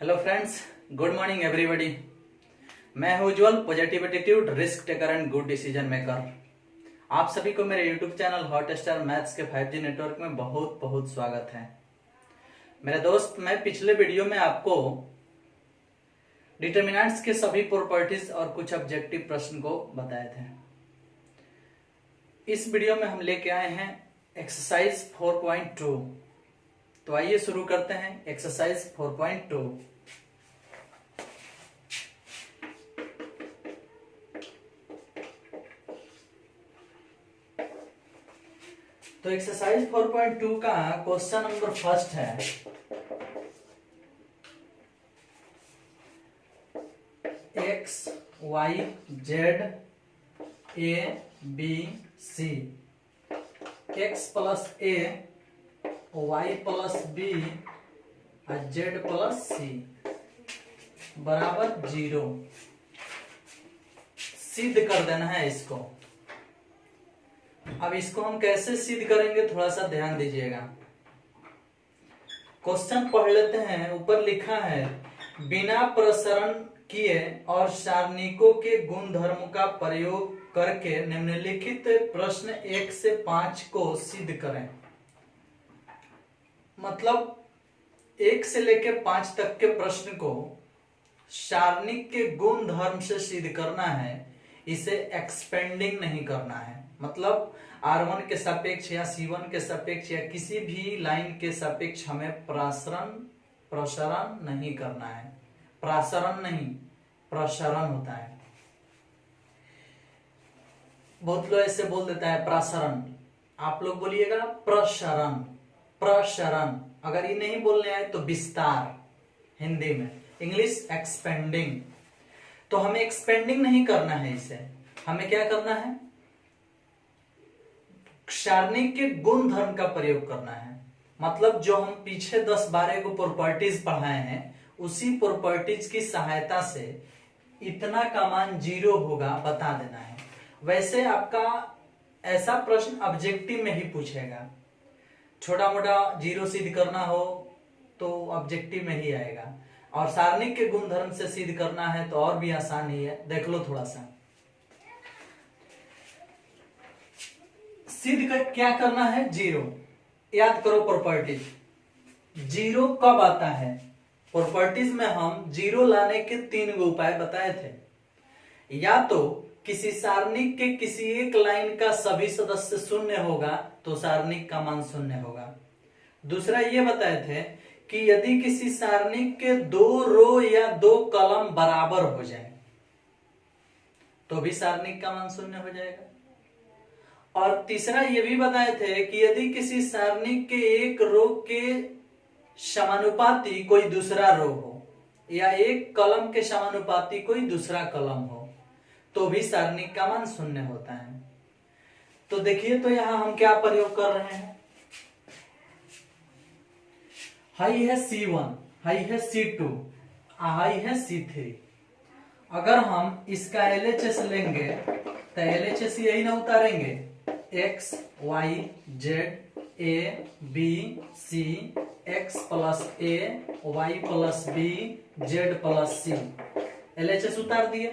Hello friends, good morning everybody. मैं हूं Ujjwal, positive attitude, risk taker and good decision maker. आप सभी को मेरे YouTube channel Hot Star Maths के 5G नेटवर्क में बहुत बहुत स्वागत है। मेरे दोस्त, मैं पिछले वीडियो में आपको डिटर्मिनेंट्स के सभी प्रॉपर्टीज और कुछ ऑब्जेक्टिव प्रश्न को बताए थे। इस वीडियो में हम लेके आए हैं एक्सरसाइज 4.2। तो आइए शुरू करते हैं एक्सरसाइज 4.2। तो एक्सरसाइज 4.2 का क्वेश्चन नंबर फर्स्ट है, x y z a b c, x plus a y plus b और जेड प्लस सी बराबर 0 सिद्ध कर देना है इसको। अब इसको हम कैसे सिद्ध करेंगे, थोड़ा सा ध्यान दीजिएगा। क्वेश्चन पढ़ लेते हैं। ऊपर लिखा है, बिना प्रसरण किए और सारणिकों के गुणधर्म का प्रयोग करके निम्नलिखित प्रश्न 1 से 5 को सिद्ध करें। मतलब 1 से लेकर 5 तक के प्रश्न को सारणिक के गुण धर्म से सिद्ध करना है, इसे एक्सपेंडिंग नहीं करना है। मतलब R1 के सापेक्ष या C1 के सापेक्ष या किसी भी लाइन के सापेक्ष हमें प्रसरण नहीं करना है। प्रसरण नहीं, प्रसरण होता है। बहुत लोग ऐसे बोल देता है प्रसरण, आप लोग बोलिएगा प्रसरण। प्रसरण अगर ये नहीं बोलने आए तो विस्तार, हिंदी में इंग्लिश एक्सपेंडिंग। तो हमें एक्सपेंडिंग नहीं करना है, इसे हमें क्या करना है, सारणिक के गुण धर्म का प्रयोग करना है। मतलब जो हम पीछे 10-12 को प्रॉपर्टीज पढ़ाए हैं, उसी प्रॉपर्टीज की सहायता से इतना का मान 0 होगा बता देना है। वैसे आपका ऐसा प्रश्न ऑब्जेक्टिव में ही पूछेगा। छोटा मोटा 0 सिद्ध करना हो तो ऑब्जेक्टिव में ही आएगा, और सारणिक के गुणधर्म से सिद्ध करना है तो और भी आसान ही है। देख लो थोड़ा सा। सिद्ध क्या करना है, 0। याद करो प्रॉपर्टीज। 0 कब आता है? प्रॉपर्टीज में हम 0 लाने के 3 गो उपाय बताए थे। या तो किसी सारणिक के किसी एक लाइन का सभी सदस्य शून्य होगा तो सारणिक का मान 0 होगा। दूसरा ये बताए थे कि यदि किसी सारणिक के 2 रो या 2 कॉलम बराबर हो जाए तो भी सारणिक का मान 0 हो जाएगा। और तीसरा ये भी बताए थे कि यदि किसी सारणिक के एक रो के समानुपाती कोई दूसरा रो हो या एक कॉलम के समानुपाती कोई दूसरा कॉलम हो तो भी सारणिक का मान 0 होता है। तो देखिए, तो यहां हम क्या प्रयोग कर रहे हैं। हाई है C1, हाई है C2, हाई है C3। अगर हम इसका LHS लेंगे तो LHS यही ना उतारेंगे, X Y Z A B C, X plus A Y plus B Z plus C। LHS उतार दिए।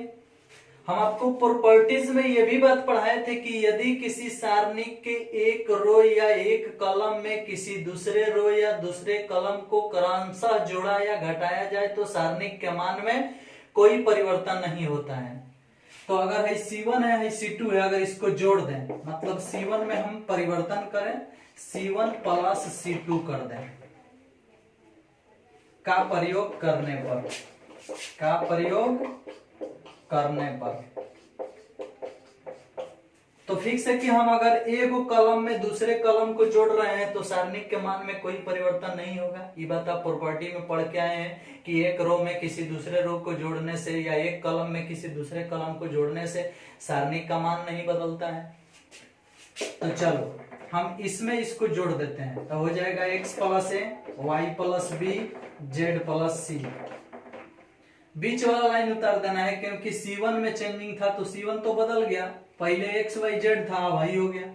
हम आपको प्रॉपर्टीज में ये भी बात पढ़ाए थे कि यदि किसी सारणिक के एक रो या एक कॉलम में किसी दूसरे रो या दूसरे कॉलम को क्रमशः जोड़ा या घटाया जाए तो सारणिक के मान में कोई परिवर्तन नहीं होता है। तो अगर है C1 है C2 है, अगर इसको जोड़ दें, मतलब C1 में हम परिवर्तन करें, C1 प्लस C2 कर दें का प्रयोग करने पर, का प्रयोग करने पर तो फिक्स है कि हम अगर एक कॉलम में दूसरे कॉलम को जोड़ रहे हैं तो सारणिक के मान में कोई परिवर्तन नहीं होगा। ये बात आप प्रॉपर्टी में पढ़ के आए हैं कि एक रो में किसी दूसरे रो को जोड़ने से या एक कॉलम में किसी दूसरे कॉलम को जोड़ने से सारणिक का मान नहीं बदलता है। तो चलो हम इसमें इसको जोड़ देते हैं, तो हो जाएगा x plus a y plus b z plus c. बीच वाला लाइन उतार देना है क्योंकि C1 में चेंजिंग था तो C1 तो बदल गया, पहले x y z था वही हो गया।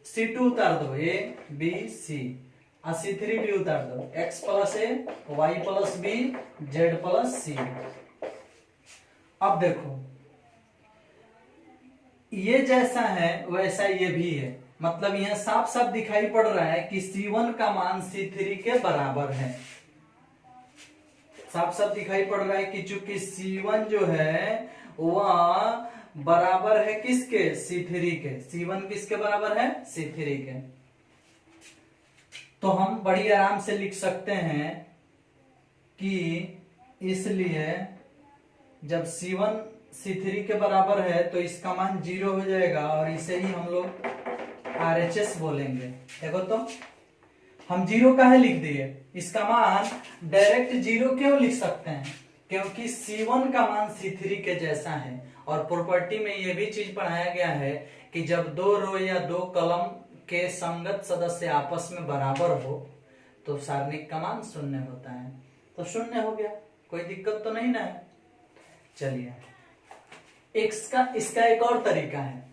C2 उतार दो, A B C। और C3 भी उतार दो, x plus a y plus b z plus c. अब देखो ये जैसा है वैसा ये भी है, मतलब यहां साफ साफ दिखाई पड़ रहा है कि C1 का मान C3 के बराबर है। साफ साफ दिखाई पड़ रहा है कि चूंकि C1 जो है वह बराबर है किसके, C3 के। C1 किसके बराबर है, C3 के। तो हम बड़ी आराम से लिख सकते हैं कि इसलिए जब C1 C3 के बराबर है तो इसका मान 0 हो जाएगा और इसे ही हम लोग RHS बोलेंगे। देखो तो हम 0 काहे लिख दिए, इसका मान डायरेक्ट 0 क्यों लिख सकते हैं, क्योंकि C1 का मान C3 के जैसा है। और प्रॉपर्टी में यह भी चीज पढ़ाया गया है कि जब दो रो या दो कॉलम के संगत सदस्य आपस में बराबर हो तो सारणिक का मान 0 होता है। तो 0 हो गया, कोई दिक्कत तो नहीं ना है। चलिए इसका एक और तरीका है,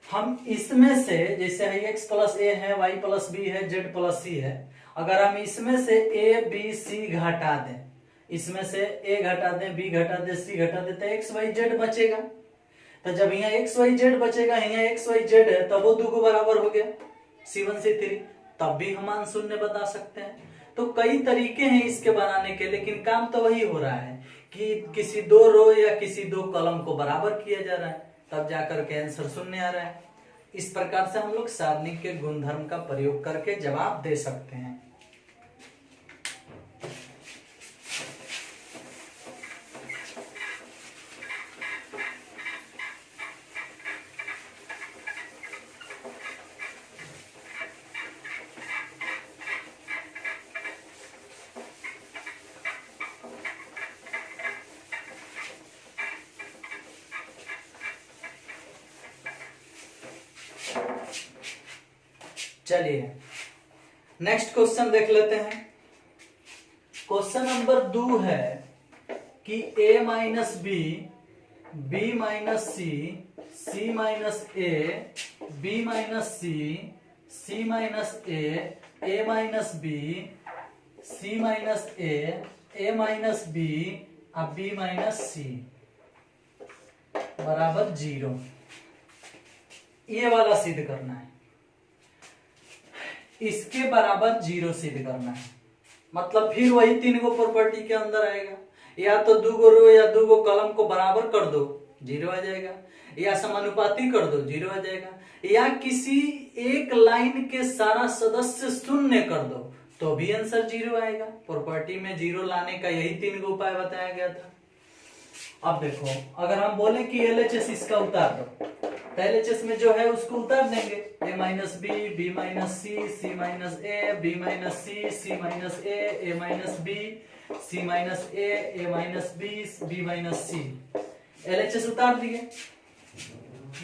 हम इसमें से जैसे x प्लस ए है, y प्लस बी है, z प्लस सी है, अगर हम इसमें से a b c घटा दें, इसमें से a घटा दें, b घटा दें, c घटा दें तो x y z बचेगा। तो जब यहाँ x y z बचेगा, यहाँ x y z है, तब वो दो बराबर हो गया C1 C3, तब भी हम मान 0 बता सकते हैं। तो कई तरीके हैं इसके बनाने के, लेकिन काम तो वही हो रहा है कि किसी दो रो या किसी दो कॉलम को बराबर किया जा रहा है, तब जाकर के आंसर 0 आ रहा है। इस प्रकार से हम लोग सारणी के गुणधर्म का प्रयोग करके जवाब दे सकते हैं। चलिए नेक्स्ट क्वेश्चन देख लेते हैं। क्वेश्चन नंबर 2 है कि a minus b, b minus c, c minus a, b minus c, c minus a minus b, c minus a minus b और बी माइनस सी बराबर 0, ये वाला सिद्ध करना है। इसके बराबर 0 सिद्ध करना है, मतलब फिर वही 3 गो प्रॉपर्टी के अंदर आएगा। या तो 2 गो रो या 2 गो कॉलम को बराबर कर दो, 0 आ जाएगा, या समानुपाती कर दो, 0 आ जाएगा, या किसी एक लाइन के सारा सदस्य 0 कर दो तो भी आंसर 0 आएगा। प्रॉपर्टी में 0 लाने का यही 3 गो उपाय बताया गया था। अब देखो अगर हम बोले कि LHS इसका उतार दो तो LHS में जो है उसको उतार देंगे, a minus b, b minus c, c minus a, b minus c, c minus a minus b, c minus a minus b, b minus c. LHS उतार दिए।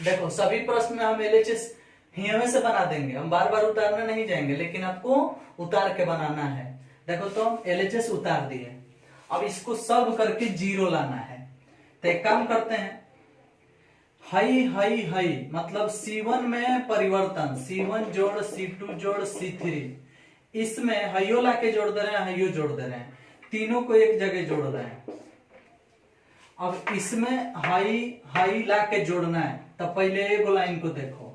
देखो सभी प्रश्न में हम LHS यहीं से बना देंगे, हम बार बार उतारने नहीं जाएंगे, लेकिन आपको उतार के बनाना है। देखो तो LHS उतार दिए, अब इसको सॉल्व करके 0 लाना है। तो एक काम करते हैं, हाई हाई हाई मतलब C1 में परिवर्तन, C1 जोड़ C2 जोड़ C3, इसमें हाइयो ला के जोड़ दे रहे हैं, हाइयो जोड़ दे रहे हैं, तीनों को एक जगह जोड़ रहे हैं। अब इसमें हाई हाई ला के जोड़ना है, तब पहले एक लाइन को देखो,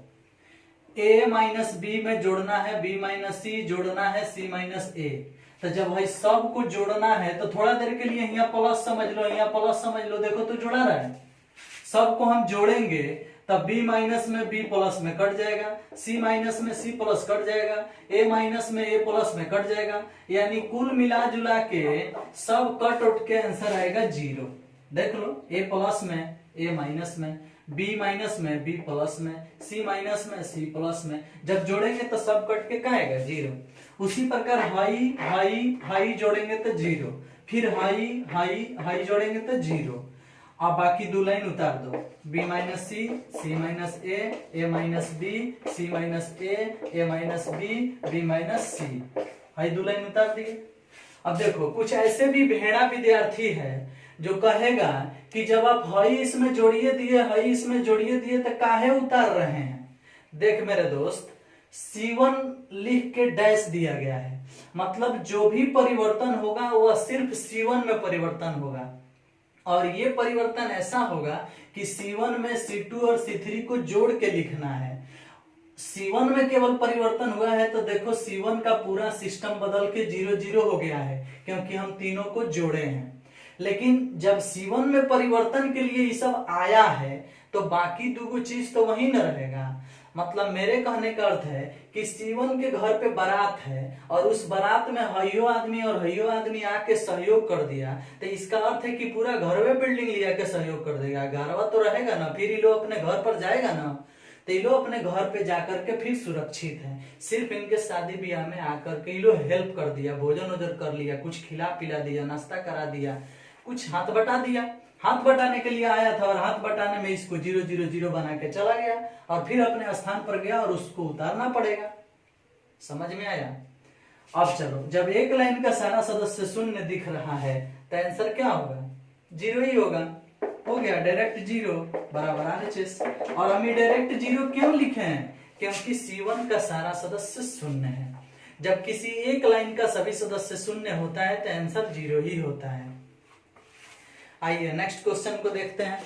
a माइनस बी में जोड़ना है, b माइनस सी जोड़ना है, c माइनस ए। तो जब भाई सब को जोड़ना है तो थोड़ा देर के लिए यहाँ प्लस समझ लो, यहाँ प्लस समझ लो, देखो तो जुड़ा रहा है। सबको हम जोड़ेंगे तब b माइनस में b प्लस में कट जाएगा, c माइनस में c प्लस कट जाएगा, a माइनस में a प्लस में कट जाएगा, यानी कुल मिला जुला के सब कट उठ के आंसर आएगा 0। देख लो a प्लस में a माइनस में, b माइनस में b प्लस में, c माइनस में c प्लस में, जब जोड़ेंगे तो सब कट के कहाँ आएगा 0। उसी प्रकार हाई हाई हाई जोड़ेंगे तो 0, फिर हाई हाई हाई जोड़ेंगे तो 0। अब बाकी 2 लाइन उतार दो, b minus c, c minus a minus b, c minus a minus b, b minus C, high 2 line उतार दिए। अब देखो कुछ ऐसे भी भेड़ा विद्यार्थी है जो कहेगा कि जब आप हाई इसमें जोड़िए दिए, हाई इसमें जोड़िए दिए तो काहे उतार रहे हैं। देख मेरे दोस्त, C1 लिख के डैश दिया गया है, मतलब जो भी परिवर्तन होगा वह सिर्फ C1 में परिवर्तन होगा, और ये परिवर्तन ऐसा होगा कि C1 में C2 और C3 को जोड़ के लिखना है। C1 में केवल परिवर्तन हुआ है तो देखो C1 का पूरा सिस्टम बदल के 0 0 हो गया है, क्योंकि हम तीनों को जोड़े हैं। लेकिन जब C1 में परिवर्तन के लिए ये सब आया है तो बाकी दो चीज तो वही न रहेगा। मतलब मेरे कहने का अर्थ है कि C1 के घर पे बारात है और उस बारात में हइयो आदमी और हइयो आदमी आके सहयोग कर दिया, तो इसका अर्थ है कि पूरा घर में बिल्डिंग लिया के सहयोग कर देगा, घरवा तो रहेगा ना, फिर ये लोग अपने घर पर जाएगा ना, तो ये लोग अपने घर पे जाकर के फिर सुरक्षित है। सिर्फ इनके शादी ब्याह में आकर के ये लोग हेल्प कर दिया, भोजन वोजन कर लिया, कुछ खिला पिला दिया, नाश्ता करा दिया, कुछ हाथ बटा दिया, हाथ बटाने के लिए आया था और हाथ बटाने में इसको 0 0 0 बना के चला गया और फिर अपने स्थान पर गया और उसको उतारना पड़ेगा। समझ में आया? अब चलो, जब एक लाइन का सारा सदस्य शून्य दिख रहा है तो आंसर क्या होगा? 0 ही होगा। हो गया, डायरेक्ट 0 बराबर RHS। और हम ये डायरेक्ट 0 क्यों लिखे हैं? क्योंकि C1 का सारा सदस्य शून्य है। जब किसी एक लाइन का सभी सदस्य शून्य होता है तो आंसर 0 ही होता है। आइए नेक्स्ट क्वेश्चन को देखते हैं।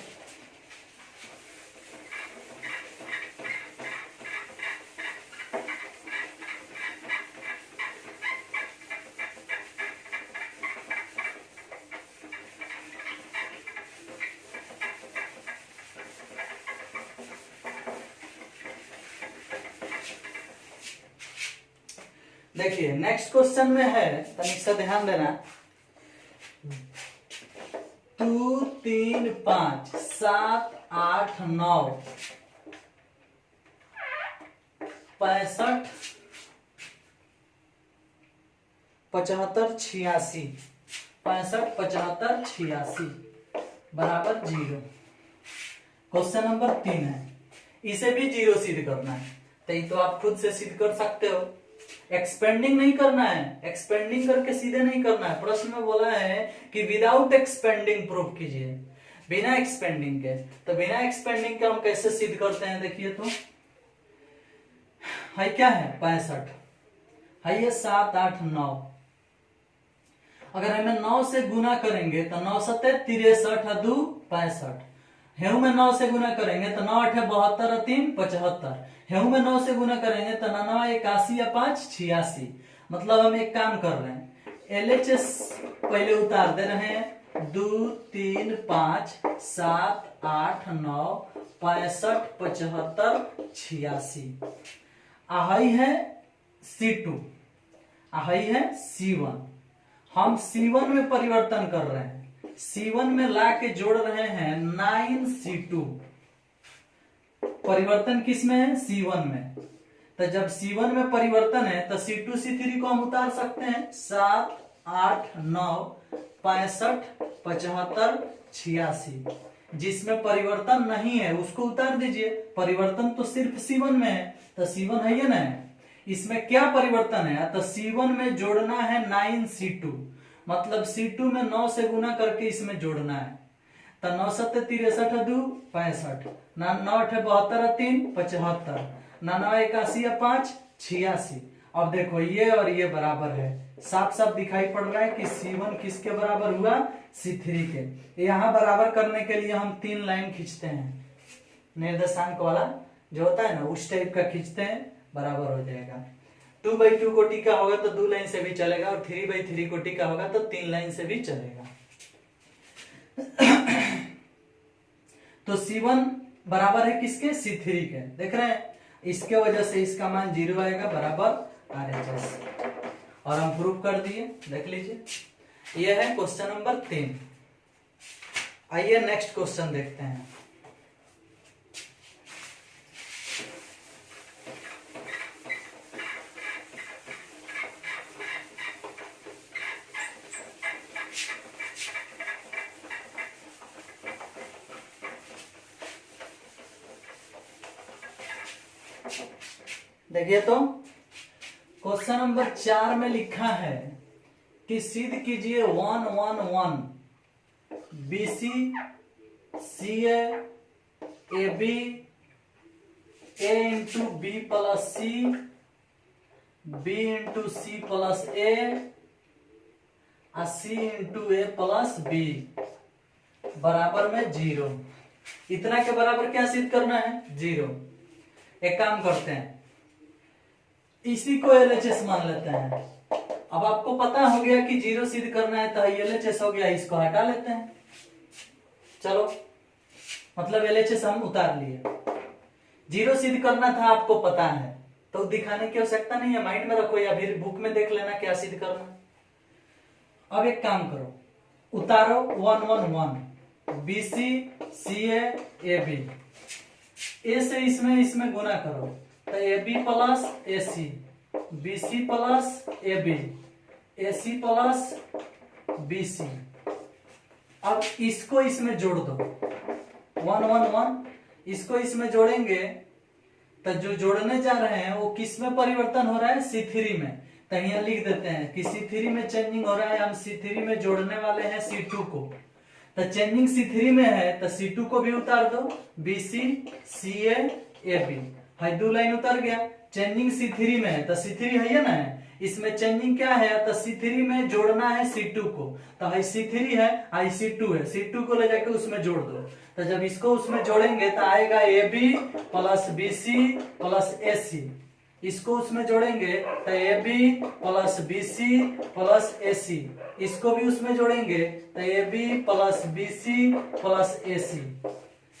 देखिए नेक्स्ट क्वेश्चन में है, तनिक सा ध्यान देना, 2 3 5 7 8 9 65 75 86 65 75 86 बराबर 0। क्वेश्चन नंबर 3 है, इसे भी 0 सिद्ध करना है। तो ये तो आप खुद से सिद्ध कर सकते हो, एक्सपेंडिंग नहीं करना है, एक्सपेंडिंग करके सीधे नहीं करना है। प्रश्न में बोला है कि विदाउट एक्सपेंडिंग प्रूव कीजिए, बिना एक्सपेंडिंग के। तो बिना एक्सपेंडिंग के हम कैसे सिद्ध करते हैं? देखिए तो है क्या है 65 है, ये 7 8 9। अगर हमें 9 से गुना करेंगे तो 9 7 63 2 65। हेऊ में 9 से गुना करेंगे तो 9 8 72 और 3 75। हेऊ में 9 से गुना करेंगे तो 9 9 81 या 5 86। मतलब हम एक काम कर रहे हैं, LHS पहले उतार दे रहे हैं। 2 3 5 7 8 9 65 75 86। ahai है C2, ahai है C1। हम C1 में परिवर्तन कर रहे हैं, C1 में ला के जोड़ रहे हैं 9C2। परिवर्तन किस में है? C1 में। तो जब C1 में परिवर्तन है तो C2 C3 को हम उतार सकते हैं। 7 8 9 65 75 86। जिसमें परिवर्तन नहीं है उसको उतार दीजिए, परिवर्तन तो सिर्फ C1 में है, तो C1 है ये ना। इसमें क्या परिवर्तन है? तो C1 में जोड़ना है 9C2, मतलब C2 में 9 से गुना करके इसमें जोड़ना है। तो 9 7 63 2 65, 9 8 72 3 75, 9 9 81 या 5 86। अब देखो ये और ये बराबर है, साफ साफ दिखाई पड़ रहा है कि C1 किसके बराबर हुआ? C3 के। यहाँ बराबर करने के लिए हम 3 लाइन खींचते हैं, निर्देशांक वाला जो होता है ना उस टाइप का खींचते हैं, बराबर हो जाएगा। 2/2 कोटि का होगा तो 2 लाइन से भी चलेगा, और 3/3 कोटि का होगा तो 3 लाइन से भी चलेगा। तो C1 बराबर है किसके? C3 के। देख रहे हैं, इसके वजह से इसका मान 0 आएगा, बराबर RHS। और हम प्रूफ कर दिए, देख लीजिए। यह है क्वेश्चन नंबर 3। आइए नेक्स्ट क्वेश्चन देखते हैं। देखिए तो क्वेश्चन नंबर 4 में लिखा है कि सिद्ध कीजिए 1 1 1 BC CA AB A into B plus C b into c plus a और c into a plus b बराबर में 0। इतना के बराबर क्या सिद्ध करना है? 0। एक काम करते हैं, इसी को एलएचएस मान लेते हैं। अब आपको पता हो गया कि 0 सिद्ध करना है, तो एलएचएस हो गया, इसको हटा लेते हैं। चलो, मतलब एलएचएस हम उतार लिए। 0 सिद्ध करना था, आपको पता है, तो दिखाने की आवश्यकता नहीं है, माइंड में रखो या फिर बुक में देख लेना क्या सिद्ध करना। अब एक काम करो, उतारो 1 1 1 BC CA AB, ए से इसमें गुना करो तो AB plus AC, BC plus AB, AC plus BC। अब इसको इसमें जोड़ दो 1 1 1, इसको इसमें जोड़ेंगे तो जो जोड़ने जा रहे हैं वो किस में परिवर्तन हो रहा है? C3 में। तो यहाँ लिख देते हैं कि C3 में चेंजिंग हो रहा है, हम C3 में जोड़ने वाले हैं C2 को। तो चेंजिंग C3 में है तो C2 को भी उतार दो, BC CA AB, high 2 line उतर गया। चेंजिंग C3 में है तो C3 है ना, इसमें चेंजिंग क्या है? तो C3 में जोड़ना है C2 को, तो हाई C3 है, हाई C2 है, C2 को ले जाके उसमें जोड़ दो। तो जब इसको उसमें जोड़ेंगे तो आएगा AB plus BC plus AC। इसको उसमें जोड़ेंगे तो AB plus BC plus AC, इसको भी उसमें जोड़ेंगे तो AB plus BC plus AC।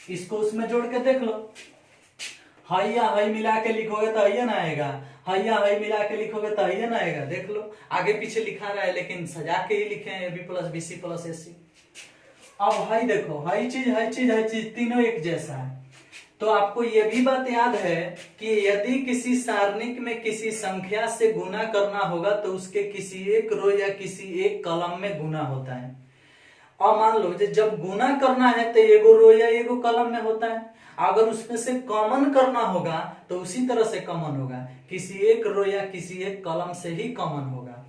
इसको उसमें जोड़ के देख लो, हाई या हाई मिला के लिखोगे तो हाई ना आएगा, हाई या हाई मिला के लिखोगे तो हाई ना आएगा। देख लो, आगे पीछे लिखा रहा है लेकिन सजा के ही लिखे हैं, AB plus BC plus AC। अब हाई देखो, हाई चीज तीनों एक जैसा है। तो आपको यह भी बात याद है कि यदि किसी सारणिक में किसी संख्या से गुना करना होगा तो उसके किसी एक रो या किसी एक कॉलम में गुना होता है। और मान लो जब गुना करना है तो एगो रो या एगो कॉलम में होता है, अगर उसमें से कॉमन करना होगा तो उसी तरह से कॉमन होगा, किसी एक रो या किसी एक कॉलम से ही कॉमन होगा।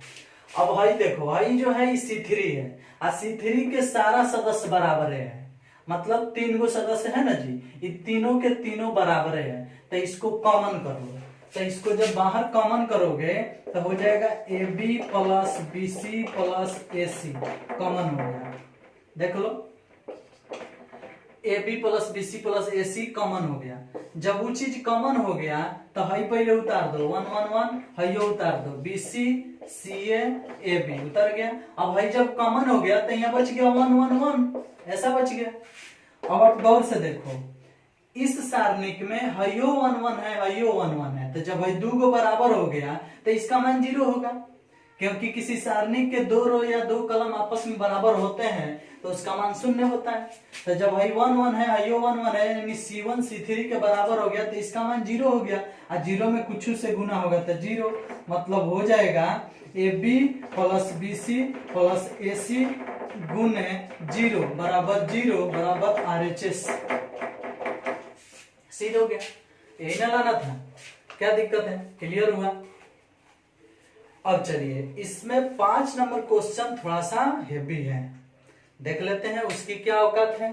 अब हाई देखो, हाई जो है C3 है और C3 के सारा सदस्य बराबर है, मतलब 3 गो सदस्य है ना जी, ये तीनों के तीनों बराबर है। तो इसको कॉमन कर लो, तो इसको जब बाहर कॉमन करोगे तो हो जाएगा AB plus BC plus AC, common हो गया। देख लो, AB plus BC plus AC common हो गया। जब वो चीज कॉमन हो गया तो हाई पहले उतार दो 1 1 1, हाई उतार दो BC CA AB उतर गया। अब हाई जब कॉमन हो गया तो यहाँ बच गया 1 1 1, ऐसा बच गया। अब आप गौर से देखो, इस सारणिक में हाइयो 1 1 है, हाइयो 1 1 है, तो जब हाई 2 को बराबर हो गया तो इसका मान 0 होगा, क्योंकि किसी सारणिक के 2 रो या 2 कॉलम आपस में बराबर होते हैं तो उसका मान 0 होता है। तो जब हाई 1 1 है, हाइयो 1 1 है, यानी C1 C3 के बराबर हो गया तो इसका मान 0 हो गया, और 0 में कुछ से गुना होगा तो 0, मतलब हो जाएगा AB plus BC plus AC गुने 0 बराबर RHS। सीध हो गया, यही ना लाना था, क्या दिक्कत है? क्लियर हुआ? अब चलिए, इसमें 5 नंबर क्वेश्चन थोड़ा सा हेवी है, देख लेते हैं उसकी क्या औकात है।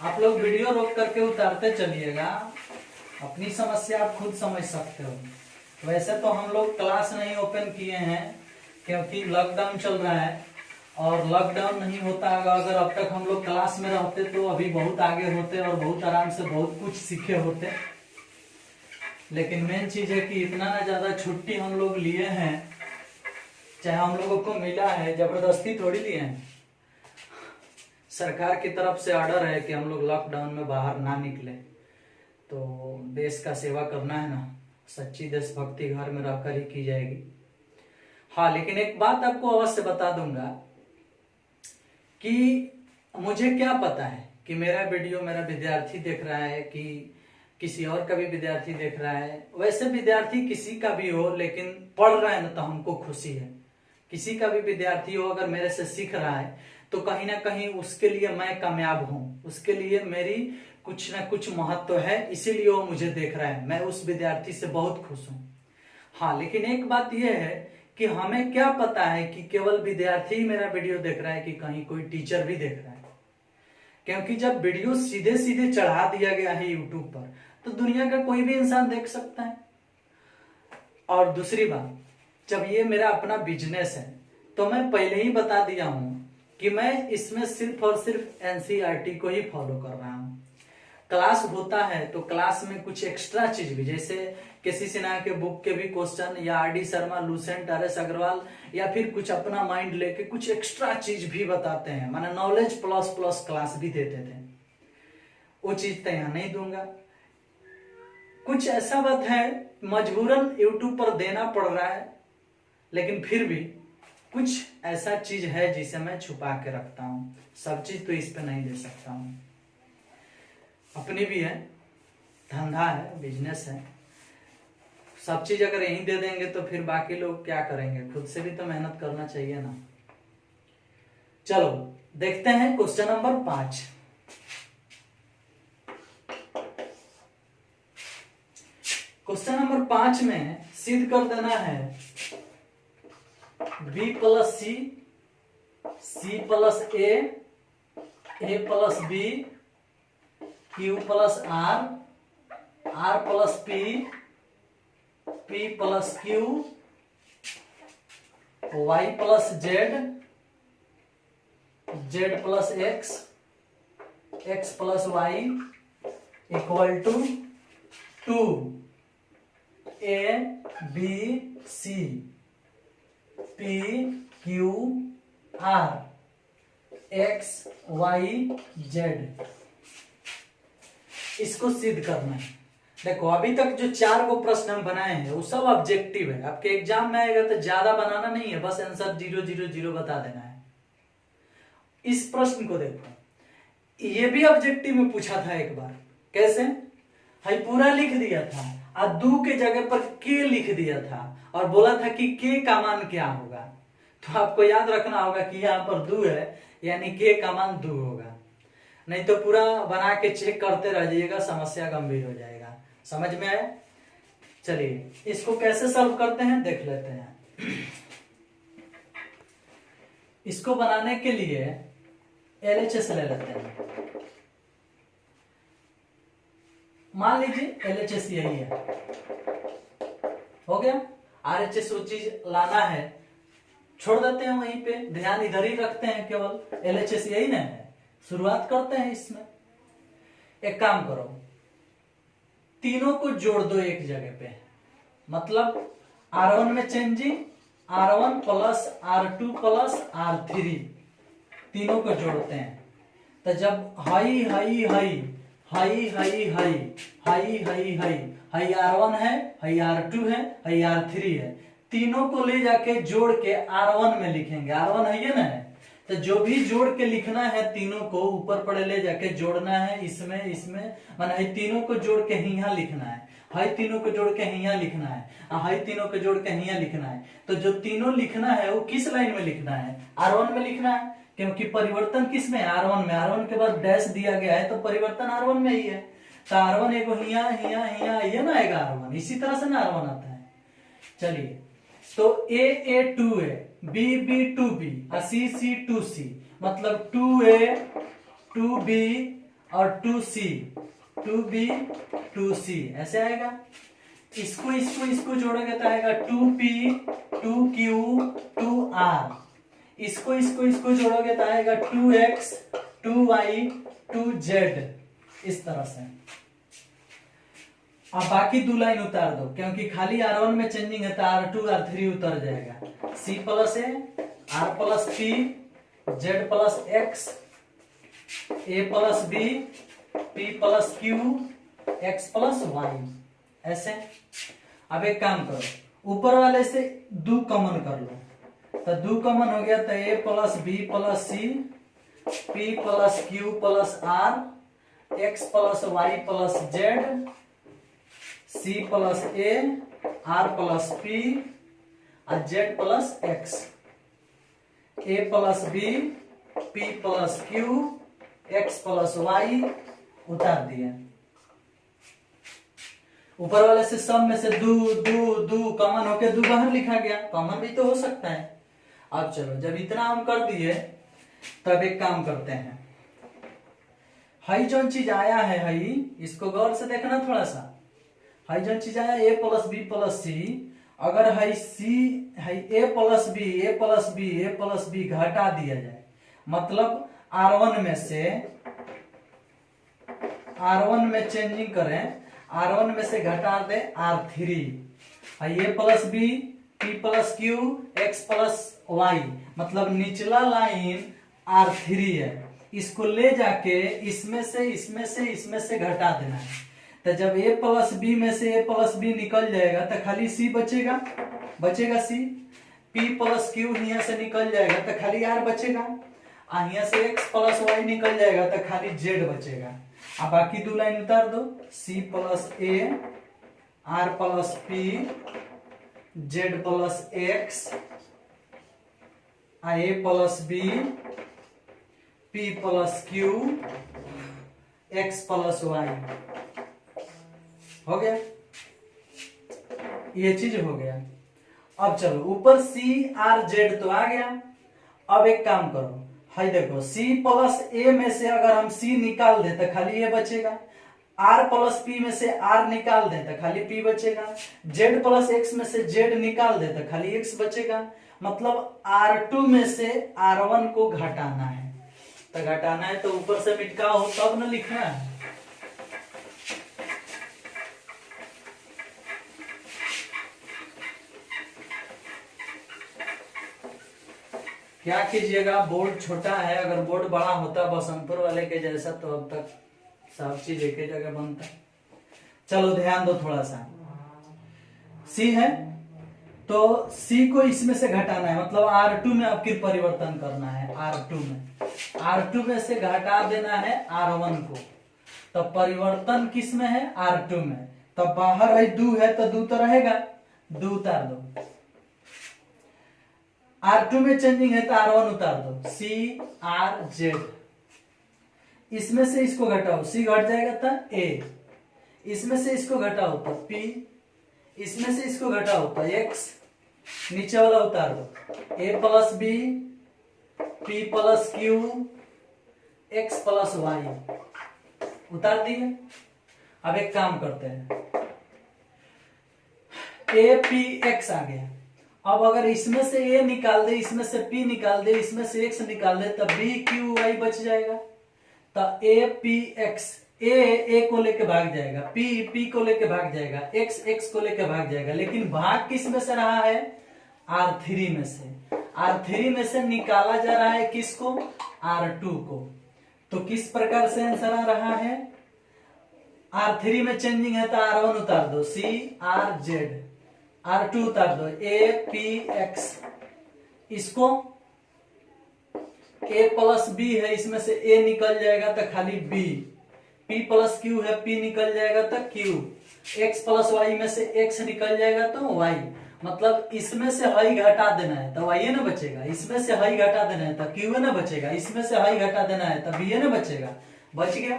आप लोग वीडियो रोक करके उतारते चलिएगा, अपनी समस्या आप खुद समझ सकते हो। वैसे तो हम लोग क्लास नहीं ओपन किए हैं क्योंकि लॉकडाउन चल रहा है, और लॉकडाउन नहीं होता अगर अब तक हम लोग क्लास में रहते तो अभी बहुत आगे होते और बहुत आराम से बहुत कुछ सीखे होते। लेकिन मेन चीज है कि इतना ना ज्यादा छुट्टी हम लोग लिए हैं, चाहे हम लोगों को मिला है, जबरदस्ती थोड़ी लिए हैं। सरकार की तरफ से ऑर्डर है कि हम लोग लॉकडाउन में बाहर ना निकले, तो देश का सेवा करना है ना, सच्ची देशभक्ति घर में रहकर ही की जाएगी। हाँ, लेकिन एक बात आपको अवश्य बता दूंगा कि मुझे क्या पता है कि मेरा वीडियो मेरा विद्यार्थी देख रहा है कि किसी और का भी विद्यार्थी देख रहा है। वैसे विद्यार्थी किसी का भी हो, लेकिन पढ़ रहा है ना तो हमको खुशी है। किसी का भी विद्यार्थी हो अगर मेरे से सीख रहा है तो कहीं ना कहीं उसके लिए मैं कामयाब हूँ, उसके लिए मेरी कुछ ना कुछ महत्व है, इसीलिए वो मुझे देख रहा है। मैं उस विद्यार्थी से बहुत खुश हूँ। हाँ, लेकिन एक बात यह है कि हमें क्या पता है कि केवल विद्यार्थी ही मेरा वीडियो देख रहा है कि कहीं कोई टीचर भी देख रहा है। क्योंकि जब वीडियो सीधे सीधे चढ़ा दिया गया है यूट्यूब पर तो दुनिया का कोई भी इंसान देख सकता है। और दूसरी बात, जब ये मेरा अपना बिजनेस है तो मैं पहले ही बता दिया हूं कि मैं इसमें सिर्फ और सिर्फ एनसीईआरटी को ही फॉलो कर रहा हूं। क्लास होता है तो क्लास में कुछ एक्स्ट्रा चीज भी, जैसे केसी सिन्हा के बुक के भी क्वेश्चन, या RD Sharma, Lucent, RS Agarwal, या फिर कुछ अपना माइंड लेके कुछ एक्स्ट्रा चीज भी बताते हैं, माने नॉलेज प्लस प्लस क्लास भी देते थे। वो चीज तो यहाँ नहीं दूंगा। कुछ ऐसा बात है मजबूरन यूट्यूब पर देना पड़ रहा है, लेकिन फिर भी कुछ ऐसा चीज है जिसे मैं छुपा के रखता हूँ। सब चीज तो इस पे नहीं दे सकता हूँ। अपनी भी है, धंधा है, बिजनेस है, सब चीज अगर यहीं दे देंगे तो फिर बाकी लोग क्या करेंगे? खुद से भी तो मेहनत करना चाहिए ना। चलो देखते हैं क्वेश्चन नंबर 5। क्वेश्चन नंबर 5 में सिद्ध कर देना है b plus c, c plus a plus b, q plus r, r plus p, p plus q, y plus z, z plus x, x plus y equal to 2 a b c p q r x y z. इसको सिद्ध करना है। देखो अभी तक जो 4 को प्रश्न हम बनाए हैं वो सब ऑब्जेक्टिव है। आपके एग्जाम में आएगा तो ज्यादा बनाना नहीं है, बस आंसर 0 0 0 बता देना है। इस प्रश्न को देखो, ये भी ऑब्जेक्टिव में पूछा था एक बार। कैसे? हाई पूरा लिख दिया था और दू के जगह पर के लिख दिया था और बोला था कि के का मान क्या होगा। तो आपको याद रखना होगा कि यहाँ पर दू है, यानी के का मान दू होगा। नहीं तो पूरा बना के चेक करते रह जाइएगा, समस्या गंभीर हो जाएगा। समझ में आया? चलिए इसको कैसे सॉल्व करते हैं देख लेते हैं। इसको बनाने के लिए LHS ले लेते हैं। मान लीजिए LHS यही है, हो गया। RHS वो चीज लाना है, छोड़ देते हैं वहीं पे, ध्यान इधर ही रखते हैं, केवल LHS यही ना है। शुरुआत करते हैं इसमें। एक काम करो, तीनों को जोड़ दो एक जगह पे, मतलब R1 में changing R1 plus R2 plus R3, तीनों को जोड़ते हैं। तो जब high high high high high high high high high high R1 है, हाई R2 है, हाई R3 है, तीनों को ले जाके जोड़ के R1 में लिखेंगे। R1 है ये ना है, तो जो भी जोड़ के लिखना है तीनों को ऊपर पड़े ले जाके जोड़ना है इसमें इसमें, माने तीनों को जोड़ के यहाँ लिखना है, हाई तीनों को जोड़ के यहाँ लिखना है, हाई तीनों को जोड़ के यहाँ लिखना है। तो जो तीनों लिखना है वो किस लाइन में लिखना है? R1 में लिखना है, क्योंकि परिवर्तन किस में है? R1 में। R1 के बाद डैश दिया गया है तो परिवर्तन R1 में ही है। तो R1 एगो हिया हिया हिया ये ना आएगा R1, इसी तरह से ना R1 आता है। चलिए तो A 2A, B 2B और C 2C, मतलब 2A 2B और 2C 2B 2C ऐसे आएगा। इसको इसको इसको जोड़ोगे तो आएगा 2P 2Q 2R। इसको इसको इसको जोड़ोगे तो आएगा 2X 2Y 2Z, इस तरह से। अब बाकी 2 लाइन उतार दो, क्योंकि खाली R1 में चेंजिंग है तो R2 R3 उतर जाएगा। C plus A, R plus P, Z plus X, A plus B, P plus Q, X plus Y, ऐसे। अब एक काम करो, ऊपर वाले से 2 कॉमन कर लो, तो 2 कॉमन हो गया तो A plus B plus C, P plus Q plus R, X plus Y plus Z, C plus A, R plus P और Z plus X, A plus B, P plus Q, X plus Y उतार दिया। ऊपर वाले से सब में से 2 2 2 common होके 2 बाहर लिखा गया, कॉमन भी तो हो सकता है। अब चलो जब इतना हम कर दिए तब एक काम करते हैं, हई जो चीज आया है हई, इसको गौर से देखना थोड़ा सा। हई जो चीज आया ए प्लस बी प्लस सी, अगर हई सी हई ए प्लस बी ए प्लस बी ए प्लस बी घटा दिया जाए, मतलब R1 में से R1 में चेंजिंग करें, R1 में से घटा दे R3, a plus b p plus q x plus y, मतलब निचला लाइन R3 है, इसको ले जाके इसमें से घटा देना है। तो जब ए प्लस बी में से ए प्लस बी निकल जाएगा तो खाली सी बचेगा सी, पी प्लस क्यू यहाँ से निकल जाएगा तो खाली आर बचेगा, यहाँ से एक्स प्लस वाई निकल जाएगा तो खाली जेड बचेगा। अब बाकी दो लाइन उतार दो, c plus a r plus p z plus x a plus b p plus q x plus y. हो गया, ये चीज हो गया। अब चलो ऊपर सी आर जेड तो आ गया। अब एक काम करो, हाई देखो सी प्लस ए में से अगर हम सी निकाल दे तो खाली ए बचेगा, आर प्लस पी में से आर निकाल दे तो खाली पी बचेगा, जेड प्लस एक्स में से जेड निकाल दे तो खाली एक्स बचेगा। मतलब R2 में से R1 को घटाना है, तो घटाना है तो ऊपर से मिटकाओ तब न लिखना है। क्या कीजिएगा, बोर्ड छोटा है, अगर बोर्ड बड़ा होता बसंतपुर वाले के जैसा तो अब तक सब चीज एक ही जगह बनता। चलो ध्यान दो थोड़ा सा, सी है तो सी को इसमें से घटाना है, मतलब R2 में आपकी परिवर्तन करना है, R2 में से घटा देना है R1 को, तब परिवर्तन किस में है, R2 में। तब बाहर है दो है तो दो तो रहेगा, दो उतार दो, R2 में चेंजिंग है तो R1 उतार दो, सी आर जेड, इसमें से इसको घटाओ, सी घट जाएगा तो ए, इसमें से इसको घटाओ तो पी, इसमें से इसको घटाओ तो एक्स, नीचे वाला उतार दो, a plus b p plus q x plus y, उतार दिए। अब एक काम करते हैं, ए पी एक्स आ गया। अब अगर इसमें से ए निकाल दे, इसमें से पी निकाल दे, इसमें से एक्स निकाल दे, तब बी क्यू वाई बच जाएगा। तो ए पी एक्स, ए को लेके भाग जाएगा, पी को लेके भाग जाएगा, एक्स को लेके भाग जाएगा, लेकिन भाग किस में से रहा है, R3 में से। R3 में से निकाला जा रहा है किसको, R2 को। तो किस प्रकार से आंसर आ रहा है, R3 में चेंजिंग है तो R1 उतार दो, सी आर जेड, R2 उतार दो, ए पी एक्स, इसको ए प्लस बी है, इसमें से ए निकल जाएगा तो खाली बी, पी प्लस क्यू है, पी निकल जाएगा तो क्यू, एक्स प्लस वाई में से एक्स निकल जाएगा तो वाई, मतलब इसमें से हाई घटा देना है तो वाई ना बचेगा, इसमें से हाई घटा देना है तो क्यू ना बचेगा, इसमें से हाई घटा देना है तो बी ना बचेगा, बच गया।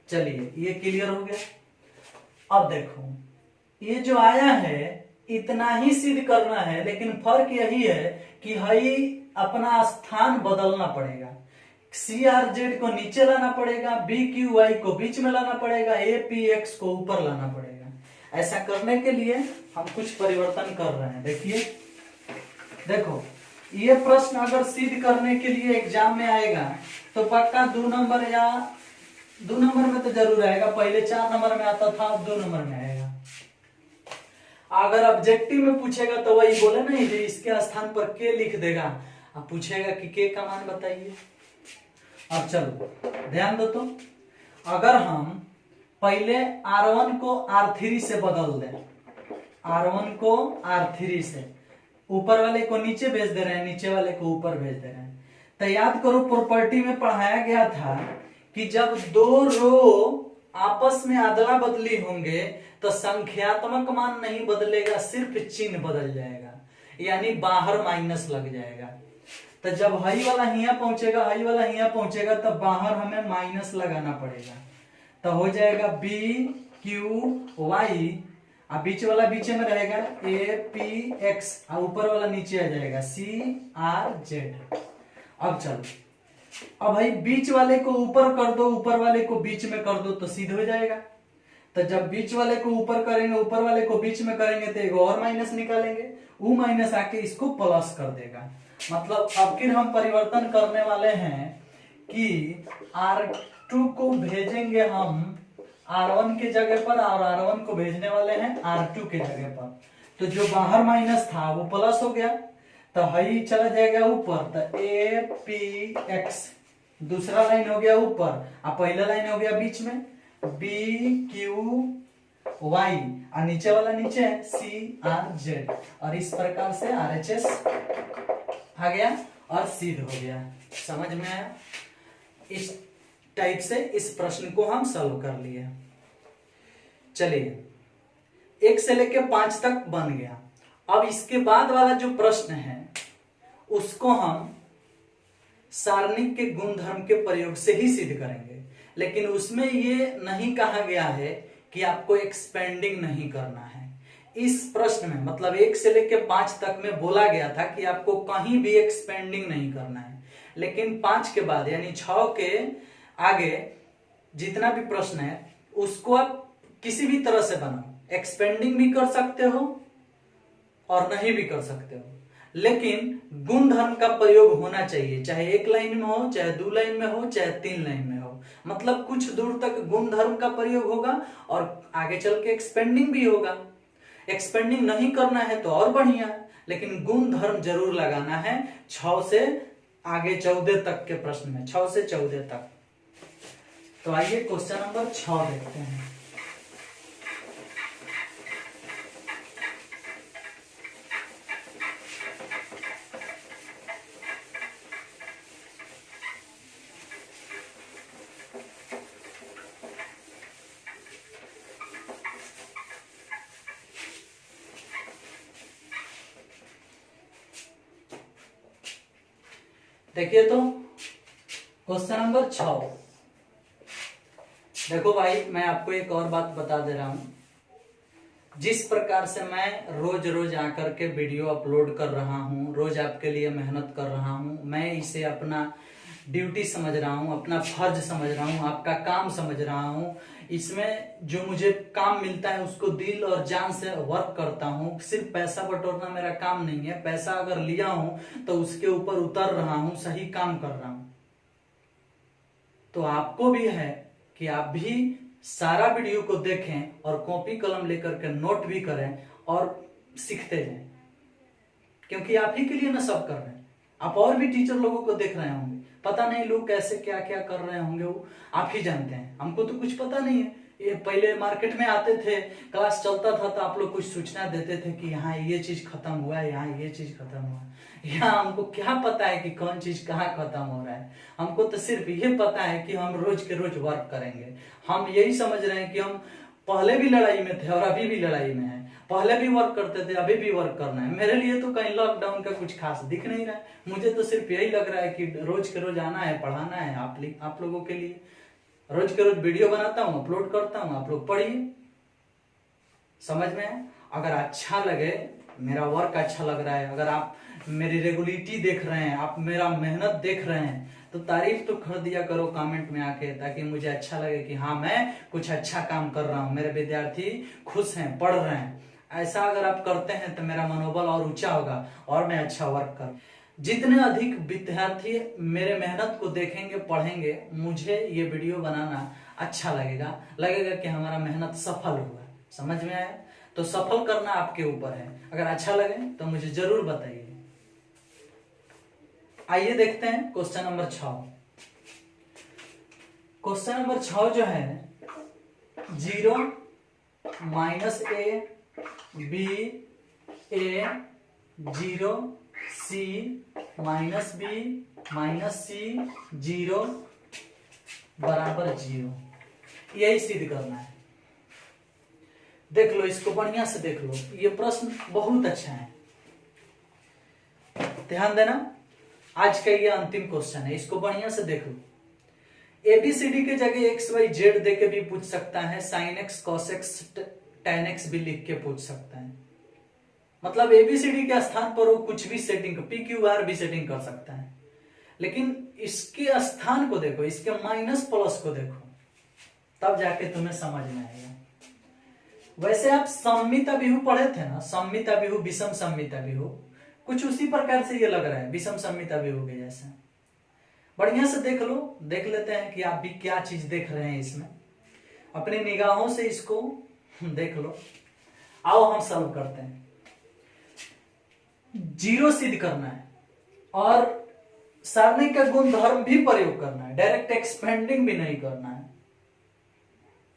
चलिए ये क्लियर हो गया। अब देखो ये जो आया है इतना ही सिद्ध करना है, लेकिन फर्क यही है कि हाई अपना स्थान बदलना पड़ेगा, सी आर जेड को नीचे लाना पड़ेगा, बी क्यू वाई को बीच में लाना पड़ेगा, ए पी एक्स को ऊपर लाना पड़ेगा। ऐसा करने के लिए हम कुछ परिवर्तन कर रहे हैं। देखिए देखो, ये प्रश्न अगर सिद्ध करने के लिए एग्जाम में आएगा तो पक्का 2 नंबर या 2 नंबर में तो जरूर आएगा, पहले 4 नंबर में आता था, अब 2 नंबर में आएगा। अगर ऑब्जेक्टिव में पूछेगा तो वही बोले नहीं जी इसके स्थान पर के लिख देगा, अब पूछेगा कि के का मान बताइए। अब चलो ध्यान दो, तो अगर हम पहले R1 को R3 से बदल दें, R1 को R3 से, ऊपर वाले को नीचे भेज दे रहे हैं, नीचे वाले को ऊपर भेज दे रहे हैं। तो याद करो प्रॉपर्टी में पढ़ाया गया था कि जब 2 रो आपस में अदला बदली होंगे तो संख्यात्मक मान नहीं बदलेगा, सिर्फ चिन्ह बदल जाएगा, यानी बाहर माइनस लग जाएगा। तो जब हाई वाला यहाँ पहुंचेगा, हाई वाला यहाँ पहुंचेगा, तब बाहर हमें माइनस लगाना पड़ेगा, तो हो जाएगा बी क्यू वाई, अब बीच वाला बीच में रहेगा ए पी एक्स, और ऊपर वाला नीचे आ जाएगा सी आर जेड। अब चलो अब भाई बीच वाले को ऊपर कर दो, ऊपर वाले को बीच में कर दो तो सिद्ध हो जाएगा। तो जब बीच वाले को ऊपर करेंगे, ऊपर वाले को बीच में करेंगे तो एक और माइनस निकालेंगे, वो माइनस आके इसको प्लस कर देगा। मतलब अब फिर हम परिवर्तन करने वाले हैं कि R2 को भेजेंगे हम R1 के जगह पर और R1 को भेजने वाले हैं R2 के जगह पर। तो जो बाहर माइनस था वो प्लस हो गया, तो हई चला जाएगा ऊपर, तो APX दूसरा लाइन हो गया ऊपर और पहला लाइन हो गया बीच में BQY और नीचे वाला नीचे है CRZ, और इस प्रकार से RHS आ गया और सिद्ध हो गया। समझ में आया? इस टाइप से इस प्रश्न को हम सॉल्व कर लिए। चलिए 1 से लेके 5 तक बन गया। अब इसके बाद वाला जो प्रश्न है उसको हम सारणिक के गुणधर्म के प्रयोग से ही सिद्ध करेंगे, लेकिन उसमें ये नहीं कहा गया है कि आपको एक्सपेंडिंग नहीं करना है। इस प्रश्न में मतलब 1 से लेके 5 तक में बोला गया था कि आपको कहीं भी एक्सपेंडिंग नहीं करना है, लेकिन 5 के बाद यानी 6 के आगे जितना भी प्रश्न है उसको आप किसी भी तरह से बनाओ, एक्सपेंडिंग भी कर सकते हो और नहीं भी कर सकते हो, लेकिन गुणधर्म का प्रयोग होना चाहिए, चाहे 1 लाइन में हो, चाहे 2 लाइन में हो, चाहे 3 लाइन में हो। मतलब कुछ दूर तक गुणधर्म का प्रयोग होगा और आगे चल के एक्सपेंडिंग भी होगा। एक्सपेंडिंग नहीं करना है तो और बढ़िया, लेकिन गुणधर्म जरूर लगाना है 6 से आगे 14 तक के प्रश्न में, 6 से 14 तक। तो आइए क्वेश्चन नंबर 6 देखते हैं। देखिए तो क्वेश्चन नंबर 6। देखो भाई, मैं आपको एक और बात बता दे रहा हूं, जिस प्रकार से मैं रोज रोज आकर के वीडियो अपलोड कर रहा हूं, रोज आपके लिए मेहनत कर रहा हूं, मैं इसे अपना ड्यूटी समझ रहा हूं, अपना फर्ज समझ रहा हूं, आपका काम समझ रहा हूं। इसमें जो मुझे काम मिलता है उसको दिल और जान से वर्क करता हूं। सिर्फ पैसा बटोरना मेरा काम नहीं है, पैसा अगर लिया हूं तो उसके ऊपर उतर रहा हूं, सही काम कर रहा हूं। तो आपको भी है कि आप भी सारा वीडियो को देखें और कॉपी कलम लेकर के नोट भी करें और सीखते जाएं, क्योंकि आप ही के लिए ना सब कर रहे हैं। आप और भी टीचर लोगों को देख रहे होंगे, पता नहीं लोग कैसे क्या क्या कर रहे होंगे, वो आप ही जानते हैं। हमको तो कुछ पता नहीं है। ये पहले मार्केट में आते थे, क्लास चलता था तो आप लोग कुछ सूचना देते थे कि यहाँ ये चीज खत्म हुआ है, यहाँ ये चीज खत्म हुआ है। यहाँ हमको क्या पता है कि कौन चीज कहाँ खत्म हो रहा है? हमको तो सिर्फ ये पता है कि हम रोज के रोज वर्क करेंगे। हम यही समझ रहे हैं कि हम पहले भी लड़ाई में थे और अभी भी लड़ाई में हैं, पहले भी वर्क करते थे, अभी भी वर्क करना है। मेरे लिए तो कहीं लॉकडाउन का कुछ खास दिख नहीं रहा है। मुझे तो सिर्फ यही लग रहा है कि रोज के रोज आना है, पढ़ाना है आप लोगों के लिए। रोज के रोज वीडियो बनाता हूँ, अपलोड करता हूँ, आप लोग पढ़िए। समझ में? अगर अच्छा लगे, मेरा वर्क अच्छा लग रहा है, अगर आप मेरी रेगुलरिटी देख रहे हैं, आप मेरा मेहनत देख रहे हैं, तो तारीफ तो कर दिया करो कमेंट में आके, ताकि मुझे अच्छा लगे कि हाँ मैं कुछ अच्छा काम कर रहा हूँ, मेरे विद्यार्थी खुश हैं, पढ़ रहे हैं। ऐसा अगर आप करते हैं तो मेरा मनोबल और ऊंचा होगा और मैं अच्छा वर्क कर। जितने अधिक विद्यार्थी मेरे मेहनत को देखेंगे, पढ़ेंगे, मुझे ये वीडियो बनाना अच्छा लगेगा कि हमारा मेहनत सफल हुआ। समझ में आया? तो सफल करना आपके ऊपर है। अगर अच्छा लगे तो मुझे जरूर बताइए। आइए देखते हैं क्वेश्चन नंबर 6। क्वेश्चन नंबर 6 जो है 0 minus a b a 0 c minus b minus c 0 बराबर 0, यही सिद्ध करना है। देख लो, इसको बढ़िया से देख लो, ये प्रश्न बहुत अच्छा है, ध्यान देना। आज का ये अंतिम क्वेश्चन है, इसको बढ़िया से देख लो। एबीसीडी के जगह एक्स वाई जेड दे के भी पूछ सकता है, sine x cos x tan x भी लिख के पूछ सकता है। मतलब एबीसीडी के स्थान पर वो कुछ भी सेटिंग, पी क्यू आर भी सेटिंग कर सकता है। लेकिन इसके स्थान को देखो, इसके माइनस प्लस को देखो, तब जाके तुम्हें समझ में आएगा। वैसे आप सम्मिता बिहु पढ़े थे ना, सम्मिता बिहु, विषम सम्मिता बिहु, कुछ उसी प्रकार से ये लग रहा है, विषम सम्मिता बिहु के जैसा। बढ़िया से देख लो, देख लेते हैं कि आप भी क्या चीज देख रहे हैं इसमें, अपनी निगाहों से इसको देख लो। आओ हम सॉल्व करते हैं। जीरो सिद्ध करना है और सारणी का गुणधर्म भी प्रयोग करना है, डायरेक्ट एक्सपेंडिंग भी नहीं करना है।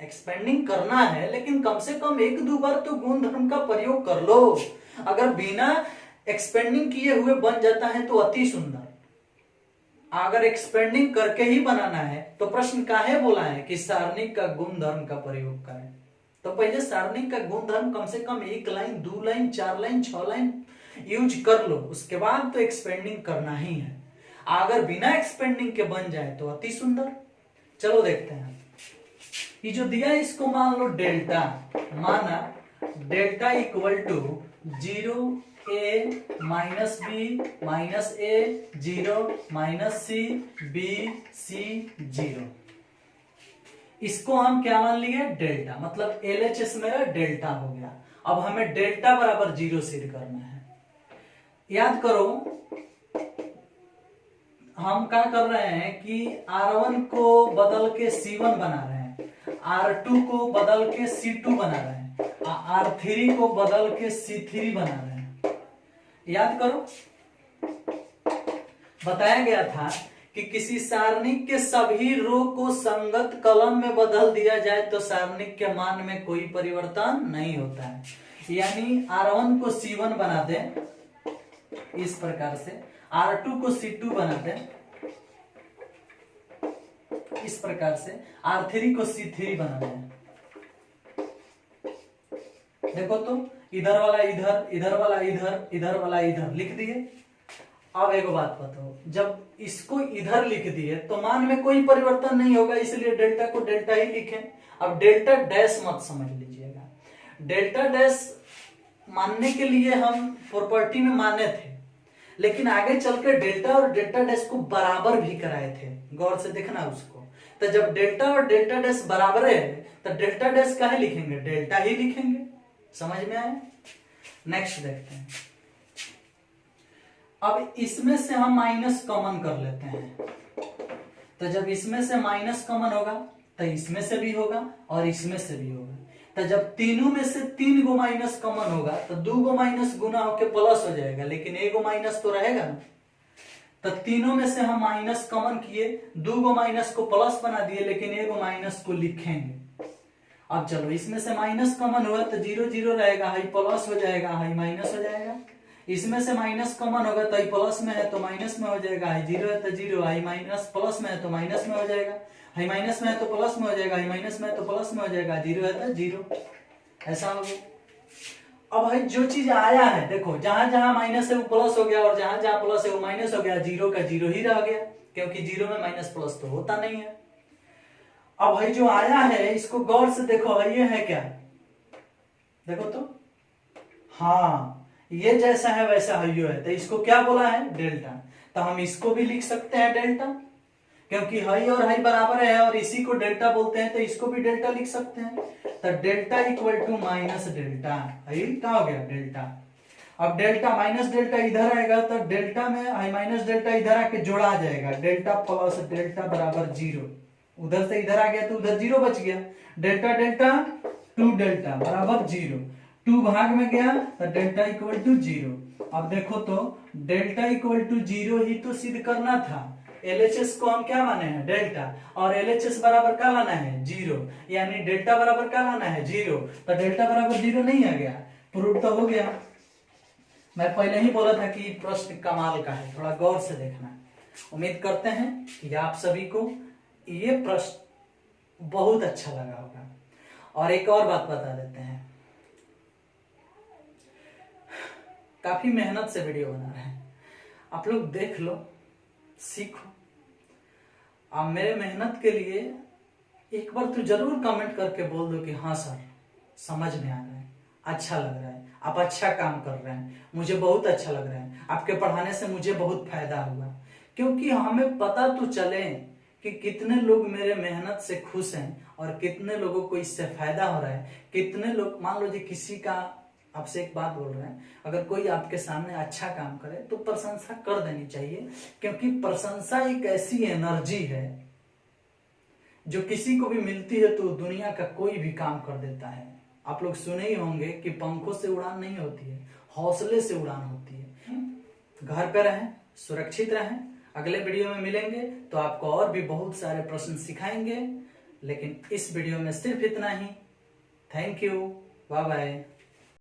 एक्सपेंडिंग करना है लेकिन कम से कम एक दो बार तो गुणधर्म का प्रयोग कर लो। अगर बिना एक्सपेंडिंग किए हुए बन जाता है तो अति सुंदर, अगर एक्सपेंडिंग करके ही बनाना है तो प्रश्न काहे बोला है कि सारणिक का गुणधर्म का प्रयोग करें। तो पहले सारणिक का गुणधर्म कम से कम 1 line, 2 line, 4 line, 6 line use कर लो, उसके बाद तो एक्सपेंडिंग करना ही है। अगर बिना एक्सपेंडिंग के बन जाए तो अति सुंदर। चलो देखते हैं, ये जो दिया है इसको मान लो डेल्टा, माना delta equal to 0 a minus b minus a 0 minus c b c 0, इसको हम क्या मान लिए, डेल्टा, मतलब LHS मेरा डेल्टा हो गया। अब हमें डेल्टा बराबर 0 सिद्ध करना है। याद करो हम क्या कर रहे हैं कि R1 को बदल के C1 बना रहे हैं, R2 को बदल के C2 बना रहे हैं, R3 को बदल के C3 बना रहे हैं। याद करो बताया गया था कि किसी सारणिक के सभी रो को संगत कलम में बदल दिया जाए तो सारणिक के मान में कोई परिवर्तन नहीं होता है। यानी R1 को C1 बना दें इस प्रकार से, R2 को C2 बना दें इस प्रकार से, R3 को C3 बना दें। देखो तो इधर वाला इधर, इधर वाला इधर, इधर वाला इधर लिख दिए। अब एक बात बताओ, जब इसको इधर लिख दिए तो मान में कोई परिवर्तन नहीं होगा, इसलिए डेल्टा को डेल्टा ही लिखें। अब डेल्टा डैश मत समझ लीजिएगा, डेल्टा डैश मानने के लिए हम प्रॉपर्टी में माने थे, लेकिन आगे चलकर डेल्टा और डेल्टा डैश को बराबर भी कराए थे, गौर से देखना उसको। तो जब डेल्टा और डेल्टा डैश बराबर है तो डेल्टा डैश काहे लिखेंगे, डेल्टा ही लिखेंगे। समझ में आया? नेक्स्ट देखते हैं। अब इसमें से हम माइनस कॉमन कर लेते हैं, तो जब इसमें से माइनस कॉमन होगा तो इसमें से भी होगा और इसमें से भी होगा। तो जब तीनों में से 3 गो माइनस कॉमन होगा तो 2 गो माइनस गुना होके प्लस हो जाएगा, लेकिन 1 गो माइनस तो रहेगा ना। तो तीनों में से हम माइनस कॉमन किए, 2 गो माइनस को प्लस बना दिए, लेकिन 1 गो माइनस को लिखेंगे। अब चलो इसमें से माइनस कॉमन हुआ तो 0 0 रहेगा, हाई प्लस हो जाएगा, हाई माइनस हो जाएगा। इसमें से माइनस कॉमन होगा तो प्लस में है तो माइनस में हो जाएगा, हाई 0 है तो 0, हाई माइनस प्लस में है तो माइनस में हो जाएगा, हाई माइनस में है तो प्लस में हो जाएगा, हाई माइनस में है तो प्लस में हो जाएगा, 0 है तो 0, ऐसा हो गया। अब भाई जो चीज आया है देखो, जहां जहां माइनस है वो प्लस हो गया और जहां जहां प्लस है वो माइनस हो गया, 0 का 0 ही रह गया, क्योंकि 0 में माइनस प्लस तो होता नहीं है। अब भाई जो आया है इसको गौर से देखो, ये है क्या, देखो तो, हाँ ये जैसा है वैसा है, है तो इसको क्या बोला है, डेल्टा। तो हम इसको भी लिख सकते हैं डेल्टा, क्योंकि हाई और हाई बराबर है और इसी को डेल्टा बोलते हैं, तो इसको भी डेल्टा लिख सकते हैं। तो delta equal to minus delta, क्या हो गया, डेल्टा। अब डेल्टा माइनस डेल्टा इधर आएगा तो डेल्टा में हाई माइनस डेल्टा इधर आके जोड़ा आ जाएगा, डेल्टा प्लस डेल्टा बराबर 0। उधर से इधर आ गया तो उधर 0 बच गया, डेल्टा डेल्टा 2 डेल्टा बराबर 0, 2 भाग में गया तो डेल्टा इक्वल टू 0। अब देखो तो डेल्टा इक्वल टू 0 ही तो सिद्ध करना था। LHS को हम क्या माने हैं, डेल्टा, और LHS बराबर क्या लाना है, 0, यानी डेल्टा बराबर क्या लाना है, 0। तो डेल्टा बराबर 0 नहीं आ गया, प्रूव तो हो गया। मैं पहले ही बोला था कि प्रश्न कमाल का है, थोड़ा गौर से देखना। उम्मीद करते हैं कि आप सभी को ये प्रश्न बहुत अच्छा लगा होगा। और एक और बात बता देते हैं, काफी मेहनत से वीडियो बना रहे हैं, आप लोग देख लो, सीखो। अब मेरे मेहनत के लिए एक बार तो जरूर कमेंट करके बोल दो कि हाँ सर समझ में आ रहा है, अच्छा लग रहा है, आप अच्छा काम कर रहे हैं, मुझे बहुत अच्छा लग रहा है, आपके पढ़ाने से मुझे बहुत फायदा हुआ। क्योंकि हमें पता तो चले कि कितने लोग मेरे मेहनत से खुश हैं और कितने लोगों को इससे फायदा हो रहा है। कितने लोग, मान लो जी किसी का, आपसे एक बात बोल रहे हैं, अगर कोई आपके सामने अच्छा काम करे तो प्रशंसा कर देनी चाहिए, क्योंकि प्रशंसा एक ऐसी एनर्जी है जो किसी को भी मिलती है तो दुनिया का कोई भी काम कर देता है। आप लोग सुने ही होंगे कि पंखों से उड़ान नहीं होती है, हौसले से उड़ान होती है। घर पे रहें, सुरक्षित रहें। अगले वीडियो में मिलेंगे तो आपको और भी बहुत सारे प्रश्न सिखाएंगे, लेकिन इस वीडियो में सिर्फ इतना ही। Thank you, bye bye.